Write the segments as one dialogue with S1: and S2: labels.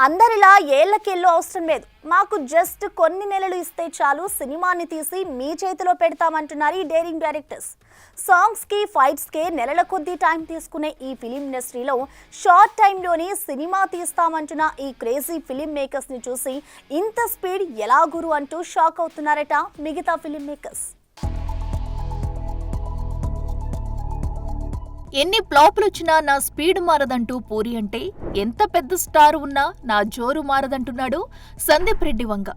S1: అందరిలా ఏళ్లకేళ్ళు అవసరం లేదు. మాకు జస్ట్ కొన్ని నెలలు ఇస్తే చాలు సినిమాని తీసి మీ చేతిలో పెడతామంటున్నారు ఈ డేరింగ్ డైరెక్టర్స్. సాంగ్స్ కి ఫైట్స్ కి నెలల కొద్దీ టైం తీసుకునే ఈ ఫిలిం ఇండస్ట్రీలో షార్ట్ టైంలోనే సినిమా తీస్తామంటున్న ఈ క్రేజీ ఫిలిం మేకర్స్ ని చూసి ఇంత స్పీడ్ ఎలా గురు అంటూ షాక్ అవుతున్నారట మిగతా ఫిలిం మేకర్స్.
S2: ఎన్ని ఫ్లాపులొచ్చినా నా స్పీడ్ మారదంటూ పూరి అంటే, ఎంత పెద్ద స్టార్ ఉన్నా నా జోరు మారదంటున్నాడు సందీప్ రెడ్డి వంగ.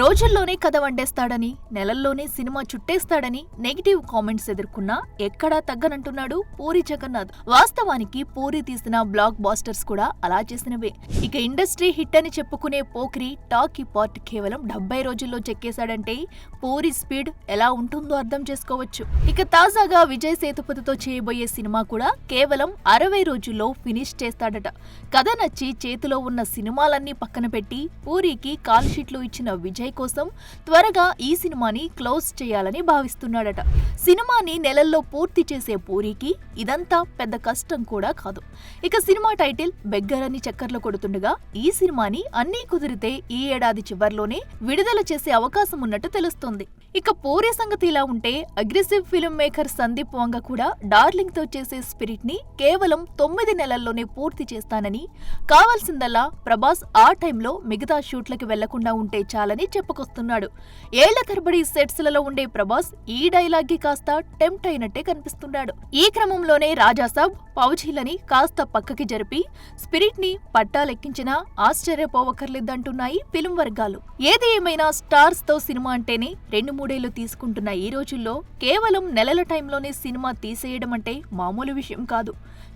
S2: రోజుల్లోనే కథ వండేస్తాడని, నెలల్లోనే సినిమా చుట్టేస్తాడని నెగిటివ్ కామెంట్స్ ఎదుర్కొన్నా ఎక్కడా తగ్గనంటున్నాడు పూరి జగన్నాథ్. వాస్తవానికి పూరి తీసిన బ్లాక్ బాస్టర్స్ కూడా అలా చేసినవే. ఇక ఇండస్ట్రీ హిట్ అని చెప్పుకునే పోక్రి టాకీ పార్ట్ కేవలం 70 రోజుల్లో చెక్కేశాడంటే పూరి స్పీడ్ ఎలా ఉంటుందో అర్థం చేసుకోవచ్చు. ఇక తాజాగా విజయ్ సేతుపతితో చేయబోయే సినిమా కూడా కేవలం 60 రోజుల్లో ఫినిష్ చేస్తాడట. కథ నచ్చి చేతిలో ఉన్న సినిమాలన్నీ పక్కన పెట్టి పూరికి కాల్ షీట్లు ఇచ్చిన విజయ్ కోసం త్వరగా ఈ సినిమాని క్లోజ్ చేయాలని భావిస్తున్నాడట. సినిమాని నెలల్లో పూర్తి చేసే పూరికి ఇదంతా పెద్ద కష్టం కూడా కాదు. ఇక సినిమా టైటిల్ బెగ్గర్ అని చక్కర్లు కొడుతుండగా ఈ సినిమాని అన్నీ కుదిరితే ఈ ఏడాది చివర్లోనే విడుదల చేసే అవకాశం ఉన్నట్టు తెలుస్తోంది. ఇక పూరి సంగతి ఇలా ఉంటే అగ్రెసివ్ ఫిల్మ్ మేకర్ సందీప్ వంగ కూడా డార్లింగ్ తో చేసే స్పిరిట్ ని కేవలం 9 నెలల్లోనే పూర్తి చేస్తానని, కావాల్సిందల్లా ప్రభాస్ ఆ టైంలో మిగతా షూట్లకి వెళ్లకుండా ఉంటే చాలని చెప్పుకొస్తున్నాడు. ఏళ్ల తరబడి సెట్స్లలో ఉండే ప్రభాస్ ఈ డైలాగ్ కి కాస్త టెంప్ట్ అయినట్టే కనిపిస్తున్నాడు. ఈ క్రమంలోనే రాజాసాబ్ పౌజీలని కాస్త పక్కకి జరిపి స్పిరిట్ ని పట్టాలెక్కించినా ఆశ్చర్యపోవక్కర్లేదంటున్నాయి ఫిల్మ్ వర్గాలు. ఏది ఏమైనా స్టార్స్ తో సినిమా అంటేనే 2-3 ఏళ్లు తీసుకుంటున్న ఈ రోజుల్లో కేవలం నెలల టైంలోనే సినిమా తీసేయడం అంటే మామూలు విషయం కాదు.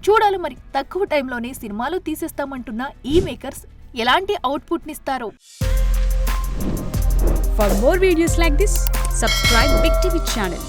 S2: చూడాలి మరి తక్కువ టైంలోనే సినిమాలు తీసేస్తామంటున్న ఈ మేకర్స్ ఎలాంటి output నిస్తారో.
S3: For more videos like this, subscribe Big TV channel.